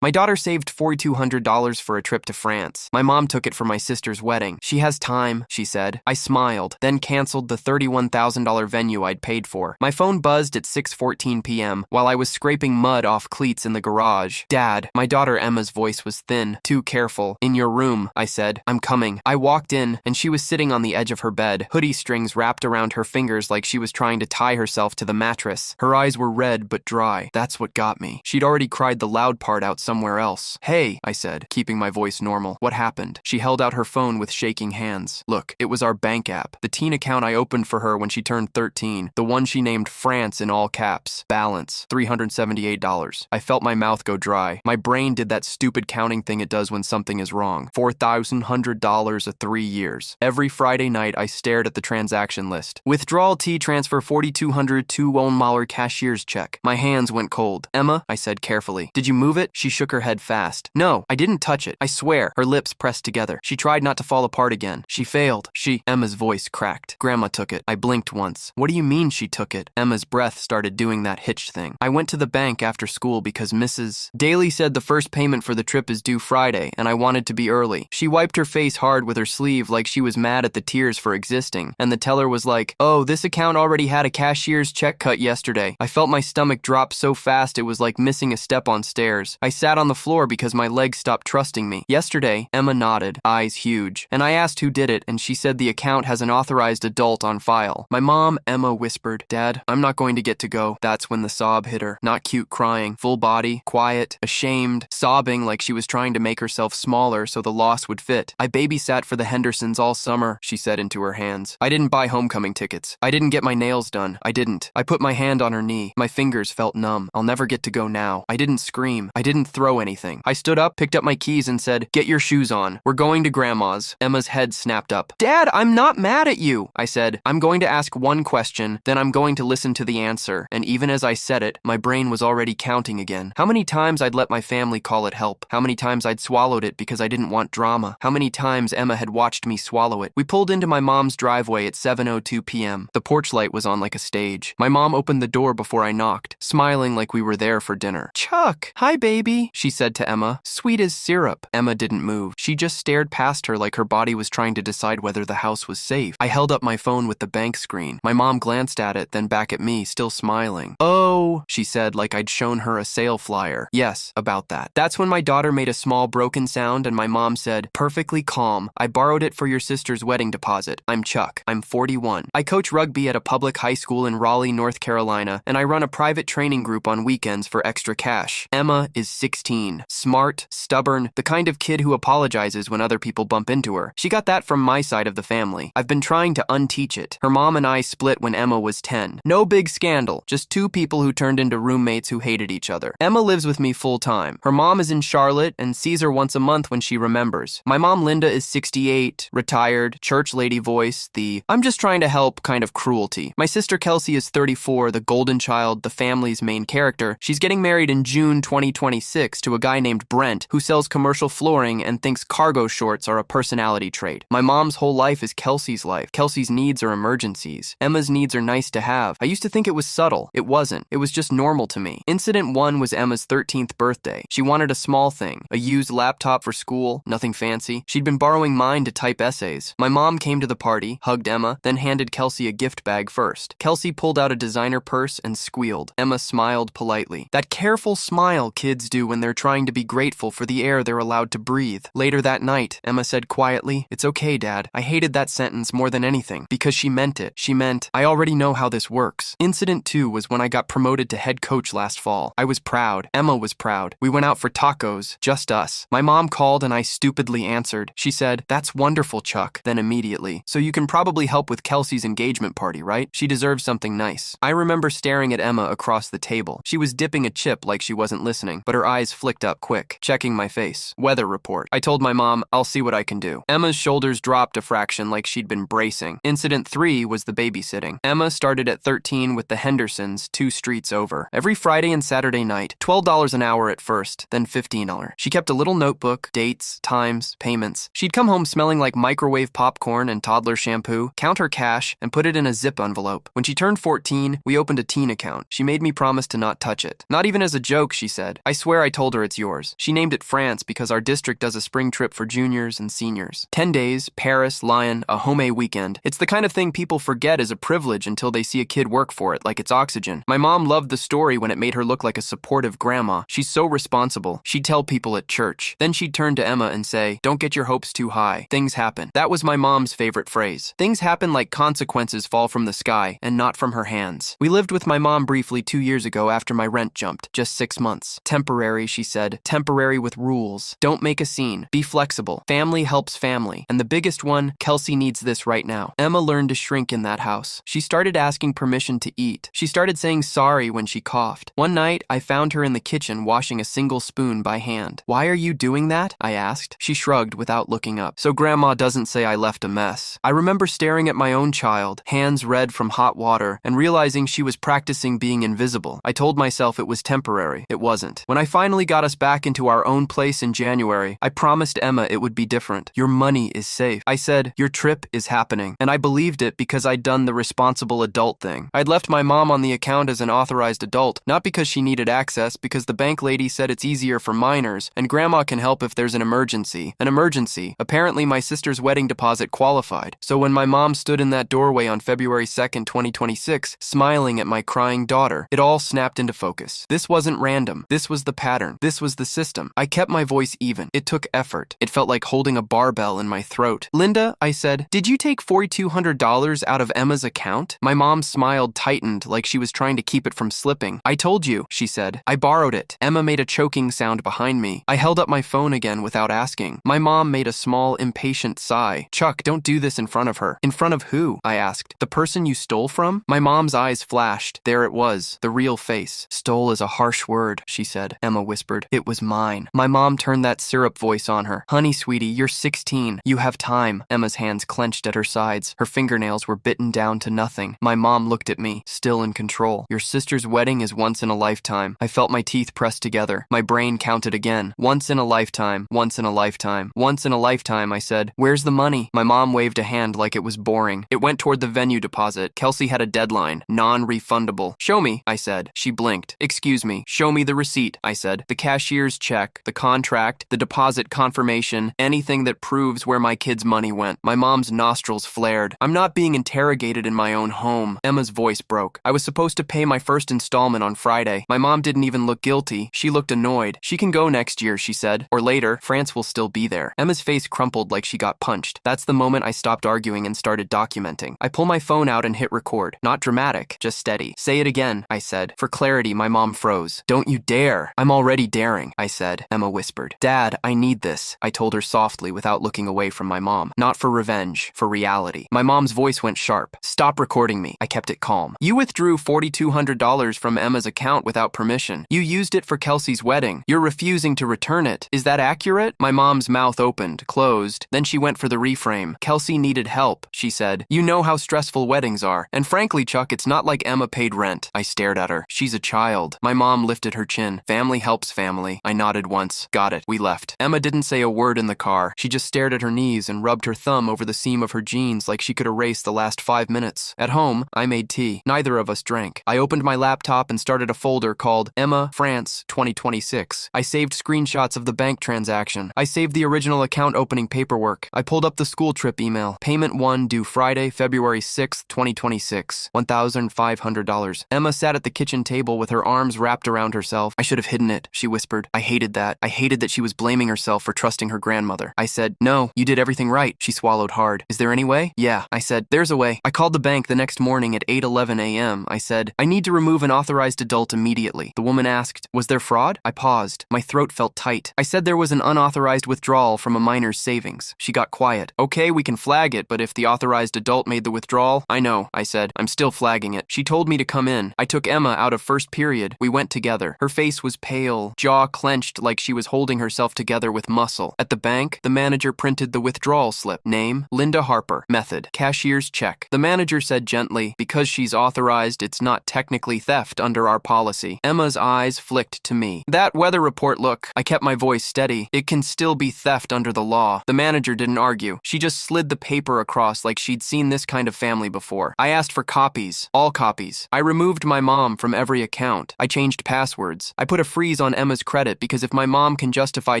My daughter saved $4,200 for a trip to France. My mom took it for my sister's wedding. She has time, she said. I smiled, then canceled the $31,000 venue I'd paid for. My phone buzzed at 6:14 p.m. while I was scraping mud off cleats in the garage. Dad, my daughter Emma's voice was thin. Too careful. In your room, I said. I'm coming. I walked in, and she was sitting on the edge of her bed, hoodie strings wrapped around her fingers like she was trying to tie herself to the mattress. Her eyes were red but dry. That's what got me. She'd already cried the loud part out somewhere else. Hey, I said, keeping my voice normal. What happened? She held out her phone with shaking hands. Look, it was our bank app. The teen account I opened for her when she turned 13. The one she named France in all caps. Balance, $378. I felt my mouth go dry. My brain did that stupid counting thing it does when something is wrong. $4,100 of 3 years. Every Friday night, I stared at the transaction list. Withdrawal T transfer 4,200 to Wohnmaler cashier's check. My hands went cold. Emma, I said carefully. Did you move it? She shook her head fast. No, I didn't touch it. I swear. Her lips pressed together. She tried not to fall apart again. She failed. Emma's voice cracked. Grandma took it. I blinked once. What do you mean she took it? Emma's breath started doing that hitch thing. I went to the bank after school because Mrs. Daly said the first payment for the trip is due Friday, and I wanted to be early. She wiped her face hard with her sleeve like she was mad at the tears for existing, and the teller was like, oh, this account already had a cashier's check cut yesterday. I felt my stomach drop so fast it was like missing a step on stairs. I sat on the floor because my legs stopped trusting me. Yesterday, Emma nodded, eyes huge, and I asked who did it, and she said the account has an authorized adult on file. My mom, Emma, whispered, Dad, I'm not going to get to go. That's when the sob hit her. Not cute crying, full body, quiet, ashamed, sobbing like she was trying to make herself smaller so the loss would fit. I babysat for the Hendersons all summer, she said into her hands. I didn't buy homecoming tickets. I didn't get my nails done. I didn't. I put my hand on her knee. My fingers felt numb. I'll never get to go now. I didn't scream. I didn't throw anything. I stood up, picked up my keys, and said, get your shoes on. We're going to Grandma's. Emma's head snapped up. Dad, I'm not mad at you. I said, I'm going to ask one question, then I'm going to listen to the answer. And even as I said it, my brain was already counting again. How many times I'd let my family call it help. How many times I'd swallowed it because I didn't want drama. How many times Emma had watched me swallow it. We pulled into my mom's driveway at 7:02 p.m. The porch light was on like a stage. My mom opened the door before I knocked, smiling like we were there for dinner. Chuck, hi baby, she said to Emma, sweet as syrup. Emma didn't move. She just stared past her like her body was trying to decide whether the house was safe. I held up my phone with the bank screen. My mom glanced at it, then back at me, still smiling. Oh, she said like I'd shown her a sale flyer. Yes, about that. That's when my daughter made a small broken sound and my mom said, perfectly calm, I borrowed it for your sister's wedding deposit. I'm Chuck. I'm 41. I coach rugby at a public high school in Raleigh, North Carolina, and I run a private training group on weekends for extra cash. Emma is 16. Smart, stubborn, the kind of kid who apologizes when other people bump into her. She got that from my side of the family. I've been trying to unteach it. Her mom and I split when Emma was 10. No big scandal, just two people who turned into roommates who hated each other. Emma lives with me full time. Her mom is in Charlotte and sees her once a month when she remembers. My mom Linda is 68, retired, church lady voice, the I'm just trying to help kind of cruelty. My sister Kelsey is 34, the golden child, the family's main character. She's getting married in June 2026 to a guy named Brent who sells commercial flooring and thinks cargo shorts are a personality trait. My mom's whole life is Kelsey's life. Kelsey's needs are emergencies. Emma's needs are nice to have. I used to think it was subtle. It wasn't. It was just normal to me. Incident 1 was Emma's 13th birthday. She wanted a small thing, a used laptop for school, nothing fancy. She'd been borrowing mine to type essays. My mom came to the party, hugged Emma, then handed Kelsey a gift bag first. Kelsey pulled out a designer purse and squealed. Emma smiled politely. That careful smile kids do when they're trying to be grateful for the air they're allowed to breathe. Later that night, Emma said quietly, it's okay, Dad. I hated that sentence more than anything because she meant it. She meant, I already know how this works. Incident 2 was when I got promoted to head coach last fall. I was proud. Emma was proud. We went out for tacos, just us. My mom called and I stupidly answered. She said, that's wonderful, Chuck. Then immediately, so you can probably help with Kelsey's engagement party, right? She deserves something nice. I remember staring at Emma across the table. She was dipping a chip like she wasn't listening, but her eyes flicked up quick, checking my face. Weather report. I told my mom, I'll see what I can do. Emma's shoulders dropped a fraction like she'd been bracing. Incident 3 was the babysitting. Emma started at 13 with the Hendersons 2 streets over. Every Friday and Saturday night, $12 an hour at first, then $15. She kept a little notebook, dates, times, payments. She'd come home smelling like microwave popcorn and toddler shampoo, count her cash, and put it in a zip envelope. When she turned 14, we opened a teen account. She made me promise to not touch it. Not even as a joke, she said. I swear I I told her it's yours. She named it France because our district does a spring trip for juniors and seniors. 10 days, Paris, Lyon, a home weekend. It's the kind of thing people forget is a privilege until they see a kid work for it, like it's oxygen. My mom loved the story when it made her look like a supportive grandma. She's so responsible. She'd tell people at church. Then she'd turn to Emma and say, "Don't get your hopes too high. Things happen." That was my mom's favorite phrase. Things happen like consequences fall from the sky and not from her hands. We lived with my mom briefly 2 years ago after my rent jumped. Just 6 months. Temporary, she said. Temporary with rules. Don't make a scene. Be flexible. Family helps family. And the biggest one, Kelsey needs this right now. Emma learned to shrink in that house. She started asking permission to eat. She started saying sorry when she coughed. One night, I found her in the kitchen washing a single spoon by hand. "Why are you doing that?" I asked. She shrugged without looking up. "So Grandma doesn't say I left a mess." I remember staring at my own child, hands red from hot water, and realizing she was practicing being invisible. I told myself it was temporary. It wasn't. When I finally got us back into our own place in January, I promised Emma it would be different. "Your money is safe." I said, "Your trip is happening." And I believed it because I'd done the responsible adult thing. I'd left my mom on the account as an authorized adult, not because she needed access, because the bank lady said it's easier for minors, and Grandma can help if there's an emergency. An emergency. Apparently my sister's wedding deposit qualified. So when my mom stood in that doorway on February 2nd, 2026, smiling at my crying daughter, it all snapped into focus. This wasn't random. This was the pattern. This was the system. I kept my voice even. It took effort. It felt like holding a barbell in my throat. "Linda," I said, "did you take $4,200 out of Emma's account?" My mom's smile tightened like she was trying to keep it from slipping. "I told you," she said. "I borrowed it." Emma made a choking sound behind me. I held up my phone again without asking. My mom made a small, impatient sigh. "Chuck, don't do this in front of her." "In front of who?" I asked. "The person you stole from?" My mom's eyes flashed. There it was, the real face. "Stole is a harsh word," she said. Emma whispered. "It was mine." My mom turned that syrup voice on her. "Honey, sweetie, you're 16. You have time." Emma's hands clenched at her sides. Her fingernails were bitten down to nothing. My mom looked at me, still in control. "Your sister's wedding is once in a lifetime." I felt my teeth pressed together. My brain counted again. Once in a lifetime. Once in a lifetime. Once in a lifetime, I said. "Where's the money?" My mom waved a hand like it was boring. "It went toward the venue deposit. Kelsey had a deadline. Non-refundable." "Show me," I said. She blinked. "Excuse me. Show me the receipt," I said. "The cashier's check, the contract, the deposit confirmation, anything that proves where my kid's money went." My mom's nostrils flared. "I'm not being interrogated in my own home." Emma's voice broke. "I was supposed to pay my first installment on Friday." My mom didn't even look guilty. She looked annoyed. "She can go next year," she said. "Or later. France will still be there." Emma's face crumpled like she got punched. That's the moment I stopped arguing and started documenting. I pull my phone out and hit record. Not dramatic, just steady. "Say it again," I said. For clarity, my mom froze. "Don't you dare." "I'm already daring," I said. Emma whispered. "Dad, I need this," I told her softly without looking away from my mom. Not for revenge, for reality. My mom's voice went sharp. "Stop recording me." I kept it calm. "You withdrew $4,200 from Emma's account without permission. You used it for Kelsey's wedding. You're refusing to return it. Is that accurate?" My mom's mouth opened, closed. Then she went for the reframe. "Kelsey needed help," she said. "You know how stressful weddings are. And frankly, Chuck, it's not like Emma paid rent." I stared at her. "She's a child." My mom lifted her chin. "Family helps family." I nodded once. "Got it." We left. Emma didn't say a word in the car. She just stared at her knees and rubbed her thumb over the seam of her jeans like she could erase the last 5 minutes. At home, I made tea. Neither of us drank. I opened my laptop and started a folder called Emma France 2026. I saved screenshots of the bank transaction. I saved the original account opening paperwork. I pulled up the school trip email. Payment 1 due Friday, February 6th, 2026. $1,500. Emma sat at the kitchen table with her arms wrapped around herself. "I should have hidden it," she whispered. I hated that. I hated that she was blaming herself for trusting her grandmother. I said, "No, you did everything right." She swallowed hard. "Is there any way?" "Yeah," I said. "There's a way." I called the bank the next morning at 8:11 a.m. I said, "I need to remove an authorized adult immediately." The woman asked, "Was there fraud?" I paused. My throat felt tight. I said there was an unauthorized withdrawal from a minor's savings. She got quiet. "Okay, we can flag it, but if the authorized adult made the withdrawal..." "I know," I said. "I'm still flagging it." She told me to come in. I took Emma out of first period. We went together. Her face was pale, jaw clenched like she was holding herself together with muscle. At the bank, the manager printed the withdrawal slip. Name, Linda Harper. Method, cashier's check. The manager said gently, "Because she's authorized, it's not technically theft under our policy." Emma's eyes flicked to me. "That weather report look..." I kept my voice steady. "It can still be theft under the law." The manager didn't argue. She just slid the paper across like she'd seen this kind of family before. I asked for copies. All copies. I removed my mom from every account. I changed passwords. I put a freeze freeze on Emma's credit because if my mom can justify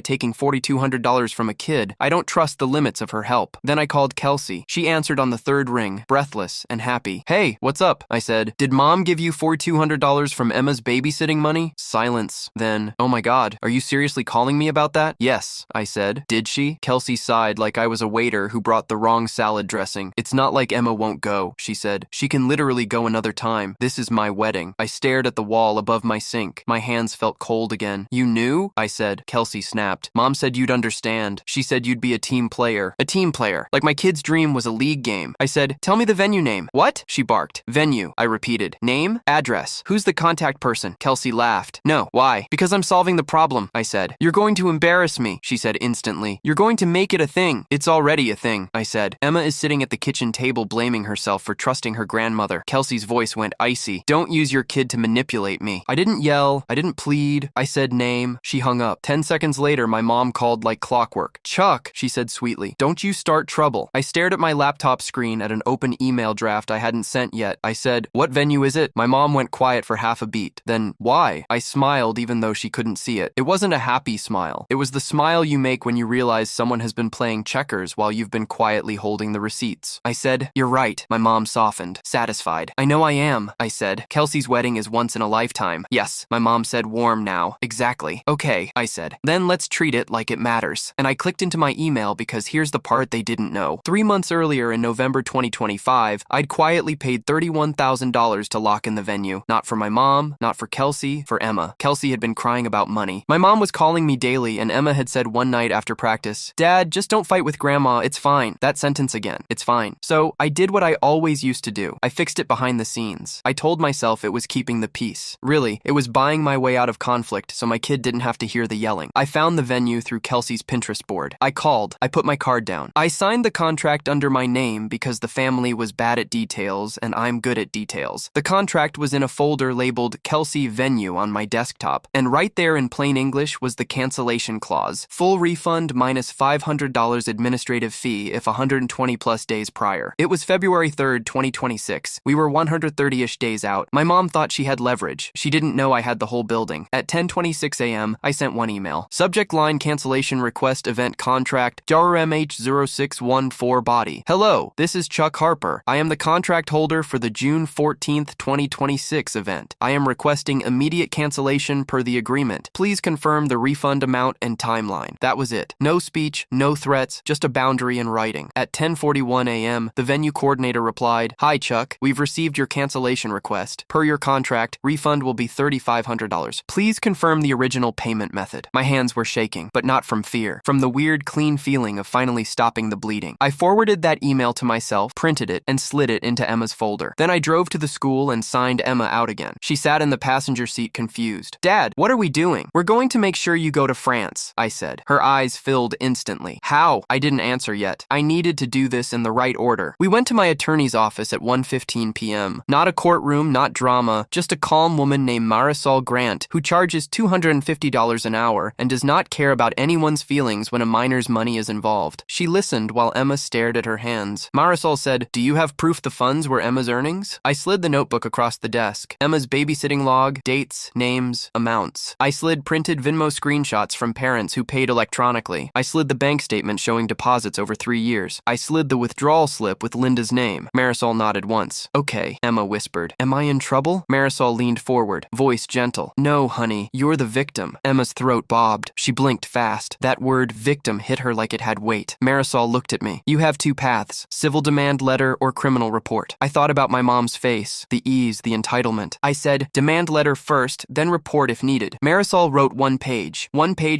taking $4,200 from a kid, I don't trust the limits of her help. Then I called Kelsey. She answered on the third ring, breathless and happy. Hey, what's up? I said. Did mom give you $4,200 from Emma's babysitting money? Silence. Then, oh my God, are you seriously calling me about that? Yes, I said. Did she? Kelsey sighed like I was a waiter who brought the wrong salad dressing. It's not like Emma won't go, she said. She can literally go another time. This is my wedding. I stared at the wall above my sink. My hands felt cold again. You knew? I said. Kelsey snapped. Mom said you'd understand. She said you'd be a team player. A team player. Like my kid's dream was a league game. I said, tell me the venue name. What? She barked. Venue, I repeated. Name? Address. Who's the contact person? Kelsey laughed. No. Why? Because I'm solving the problem, I said. You're going to embarrass me, she said instantly. You're going to make it a thing. It's already a thing, I said. Emma is sitting at the kitchen table blaming herself for trusting her grandmother. Kelsey's voice went icy. Don't use your kid to manipulate me. I didn't yell. I didn't plead. I said name. She hung up. 10 seconds later, my mom called like clockwork. Chuck, she said sweetly, don't you start trouble. I stared at my laptop screen at an open email draft I hadn't sent yet. I said, what venue is it? My mom went quiet for half a beat. Then, why? I smiled even though she couldn't see it. It wasn't a happy smile. It was the smile you make when you realize someone has been playing checkers while you've been quietly holding the receipts. I said, you're right. My mom softened, satisfied. I know I am, I said. Kelsey's wedding is once in a lifetime. Yes, my mom said, warm now. Exactly. Okay, I said. Then let's treat it like it matters. And I clicked into my email because here's the part they didn't know. 3 months earlier in November 2025, I'd quietly paid $31,000 to lock in the venue. Not for my mom, not for Kelsey, for Emma. Kelsey had been crying about money. My mom was calling me daily and Emma had said one night after practice, Dad, just don't fight with Grandma, it's fine. That sentence again, it's fine. So I did what I always used to do. I fixed it behind the scenes. I told myself it was keeping the peace. Really, it was buying my way out of conflict so my kid didn't have to hear the yelling. I found the venue through Kelsey's Pinterest board. I called. I put my card down. I signed the contract under my name because the family was bad at details and I'm good at details. The contract was in a folder labeled Kelsey Venue on my desktop, and right there in plain English was the cancellation clause. Full refund minus $500 administrative fee if 120 plus days prior. It was February 3rd, 2026. We were 130-ish days out. My mom thought she had leverage. She didn't know I had the whole building. At 10:26 a.m., I sent one email. Subject line cancellation request event contract JRMH0614 body. Hello, this is Chuck Harper. I am the contract holder for the June 14th, 2026 event. I am requesting immediate cancellation per the agreement. Please confirm the refund amount and timeline. That was it. No speech, no threats, just a boundary in writing. At 10:41 a.m., the venue coordinator replied, Hi Chuck, we've received your cancellation request. Per your contract, refund will be $3,500. Please confirm the original payment method. My hands were shaking, but not from fear, from the weird clean feeling of finally stopping the bleeding. I forwarded that email to myself, printed it, and slid it into Emma's folder. Then I drove to the school and signed Emma out again. She sat in the passenger seat confused. Dad, what are we doing? We're going to make sure you go to France, I said. Her eyes filled instantly. How? I didn't answer yet. I needed to do this in the right order. We went to my attorney's office at 1:15 p.m. Not a courtroom, not drama, just a calm woman named Marisol Grant who charges $250 an hour and does not care about anyone's feelings when a minor's money is involved. She listened while Emma stared at her hands. Marisol said, Do you have proof the funds were Emma's earnings? I slid the notebook across the desk. Emma's babysitting log, dates, names, amounts. I slid printed Venmo screenshots from parents who paid electronically. I slid the bank statement showing deposits over 3 years. I slid the withdrawal slip with Linda's name. Marisol nodded once. Okay, Emma whispered. Am I in trouble? Marisol leaned forward, voice gentle. No, honey, you're the victim. Emma's throat bobbed. She blinked fast. That word victim hit her like it had weight. Marisol looked at me. You have 2 paths, civil demand letter or criminal report. I thought about my mom's face, the ease, the entitlement. I said, demand letter first, then report if needed. Marisol wrote one page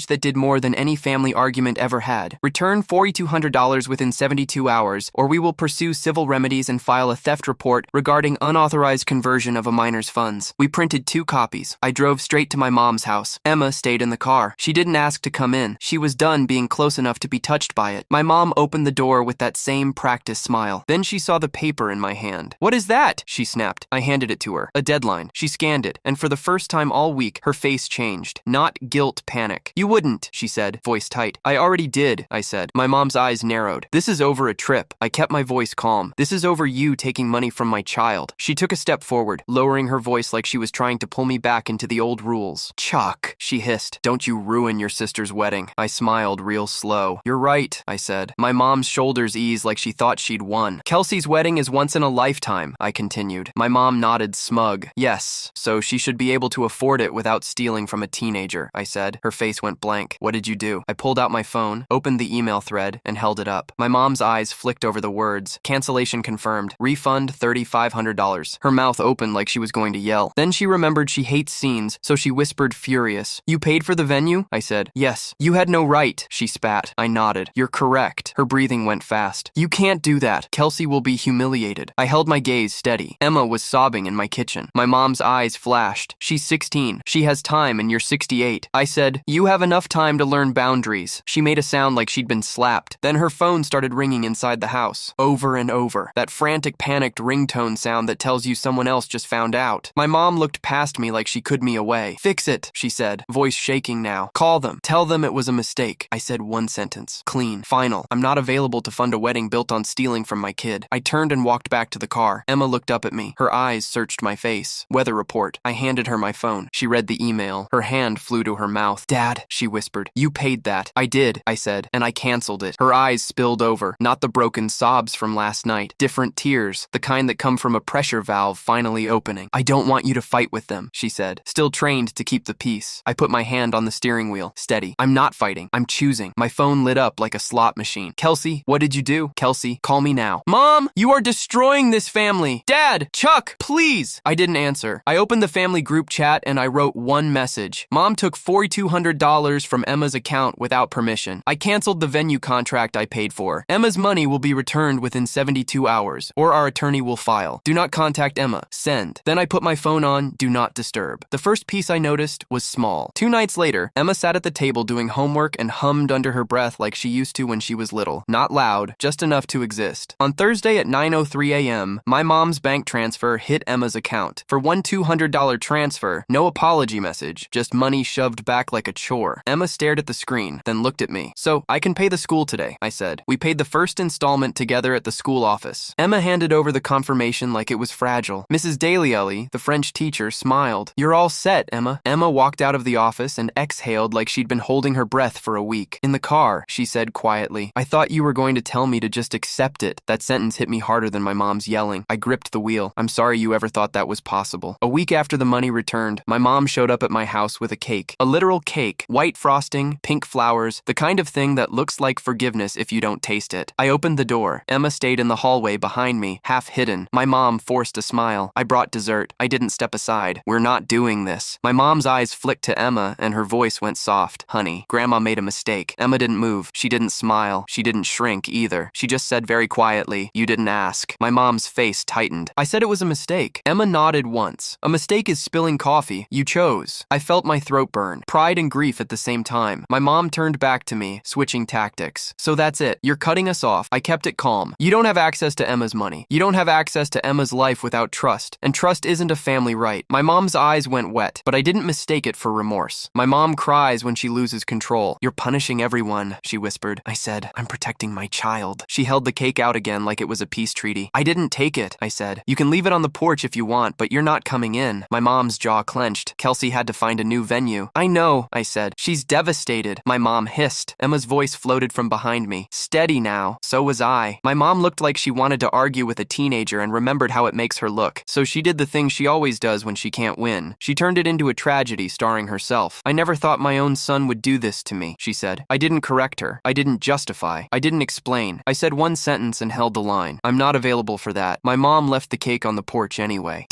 that did more than any family argument ever had. Return $4,200 within 72 hours, or we will pursue civil remedies and file a theft report regarding unauthorized conversion of a minor's funds. We printed 2 copies. I drove straight to my mom's house. Emma stayed in the car. She didn't ask to come in. She was done being close enough to be touched by it. My mom opened the door with that same practice smile. Then she saw the paper in my hand. What is that? She snapped. I handed it to her. A deadline. She scanned it, and for the first time all week, her face changed. Not guilt, panic. You wouldn't, she said, voice tight. I already did, I said. My mom's eyes narrowed. This is over a trip. I kept my voice calm. This is over you taking money from my child. She took a step forward, lowering her voice like she was trying to pull me back into the old rules. Chuck, she hissed. Don't you ruin your sister's wedding. I smiled real slow. You're right, I said. My mom's shoulders eased like she thought she'd won. Kelsey's wedding is once in a lifetime, I continued. My mom nodded smug. Yes, so she should be able to afford it without stealing from a teenager, I said. Her face went blank. What did you do? I pulled out my phone, opened the email thread, and held it up. My mom's eyes flicked over the words. Cancellation confirmed. Refund $3,500. Her mouth opened like she was going to yell. Then she remembered she hates scenes, so she whispered, furious. You paid for the venue? I said. Yes. You had no right, she spat. I nodded. You're correct. Her breathing went fast. You can't do that. Kelsey will be humiliated. I held my gaze steady. Emma was sobbing in my kitchen. My mom's eyes flashed. She's 16. She has time and you're 68. I said, you have enough time to learn boundaries. She made a sound like she'd been slapped. Then her phone started ringing inside the house. Over and over. That frantic, panicked ringtone sound that tells you someone else just found out. My mom looked past me like she could me away. Fix it, she said, voice shaking now. Call them. Tell them it was a mistake. I said one sentence. Clean. Final. I'm not available to fund a wedding built on stealing from my kid. I turned and walked back to the car. Emma looked up at me. Her eyes searched my face. Weather report. I handed her my phone. She read the email. Her hand flew to her mouth. Dad, she whispered. You paid that. I did, I said, and I canceled it. Her eyes spilled over. Not the broken sobs from last night. Different tears. The kind that come from a pressure valve finally opening. I don't want you to fight with them, she said, still trained to keep the peace. I put my hand on the steering wheel. Steady. I'm not fighting. I'm choosing. My phone lit up like a slot machine. Kelsey, what did you do? Kelsey, call me now. Mom, you are destroying this family. Dad, Chuck, please. I didn't answer. I opened the family group chat and I wrote one message. Mom took $4,200 from Emma's account without permission. I canceled the venue contract I paid for. Emma's money will be returned within 72 hours, or our attorney will file. Do not contact Emma. Send. Then I put my phone on Do Not Disturb. The first piece I noticed was small. 2 nights later, Emma sat at the table doing homework and hummed under her breath like she used to when she was little. Not loud, just enough to exist. On Thursday at 9:03 a.m., my mom's bank transfer hit Emma's account. For one $200 transfer, no apology message, just money shoved back like a chore. Emma stared at the screen, then looked at me. So, I can pay the school today, I said. We paid the first installment together at the school office. Emma handed over the confirmation like it was fragile. Mrs. Dalyelli, the French teacher, smiled. You're all set, Emma. Emma walked out of the office and exhaled like she'd been holding her breath for a week. In the car, she said quietly, I thought you were going to tell me to just accept it. That sentence hit me harder than my mom's yelling. I gripped the wheel. I'm sorry you ever thought that was possible. A week after the money returned, my mom showed up at my house with a cake. A literal cake. White frosting, pink flowers, the kind of thing that looks like forgiveness if you don't taste it. I opened the door. Emma stayed in the hallway behind me, half hidden. My mom forced a smile. I brought dessert. I didn't step aside. We're not doing this. My mom's eyes flicked to Emma and her voice went soft. Honey, Grandma made a mistake. Emma didn't move. She didn't smile. She didn't shrink either. She just said very quietly, you didn't ask. My mom's face tightened. I said it was a mistake. Emma nodded once. A mistake is spilling coffee. You chose. I felt my throat burn. Pride and grief at the same time. My mom turned back to me, switching tactics. So that's it. You're cutting us off. I kept it calm. You don't have access to Emma's money. You don't have access to Emma's life without trust. And trust isn't a family right. My mom's eyes went wet, but I didn't mistake it for remorse. My mom cries when she loses control. You're punishing everyone, she whispered. I said, I'm protecting my child. She held the cake out again like it was a peace treaty. I didn't take it, I said. You can leave it on the porch if you want, but you're not coming in. My mom's jaw clenched. Kelsey had to find a new venue. I know, I said. She's devastated. My mom hissed. Emma's voice floated from behind me. Steady now. So was I. My mom looked like she wanted to argue with a teenager and remembered how it makes her look. So she did the thing she always does when she can't win. She turned it into a tragedy starring herself. I never thought my own son would do this to me, she said. I didn't correct her. I didn't justify. I didn't explain. I said one sentence and held the line. I'm not available for that. My mom left the cake on the porch anyway.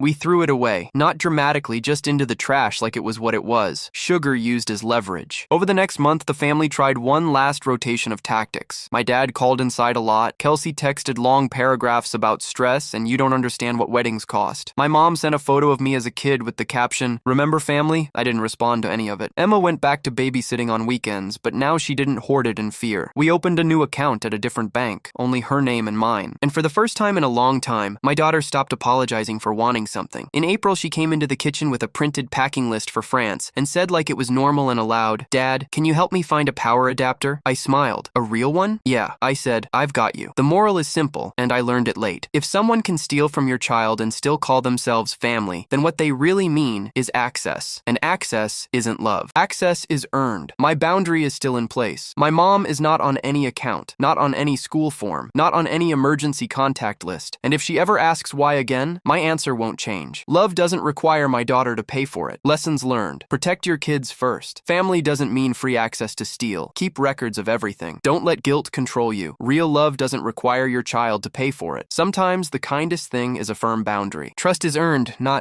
We threw it away. Not dramatically, just into the trash like it was what it was. Sugar used as leverage. Over the next month, the family tried one last rotation of tactics. My dad called inside a lot. Kelsey texted long paragraphs about stress and you don't understand what weddings cost. My mom sent a photo of me as a kid with the caption, remember family? I didn't respond to any of it. Emma went back to babysitting on weekends, but now she didn't hoard it in fear. We opened a new account at a different bank, only her name and mine. And for the first time in a long time, my daughter stopped apologizing for wanting something. In April, she came into the kitchen with a printed packing list for France and said like it was normal and allowed, Dad, can you help me find a power adapter? I smiled. A real one? Yeah. I said, I've got you. The moral is simple, and I learned it late. If someone can steal from your child and still call themselves family, then what they really mean is access. access, and access isn't love. Access is earned. My boundary is still in place. My mom is not on any account, not on any school form, not on any emergency contact list, and if she ever asks why again, my answer won't change. Love doesn't require my daughter to pay for it. Lessons learned. Protect your kids first. Family doesn't mean free access to steal. Keep records of everything. Don't let guilt control you. Real love doesn't require your child to pay for it. Sometimes the kindest thing is a firm boundary. Trust is earned, not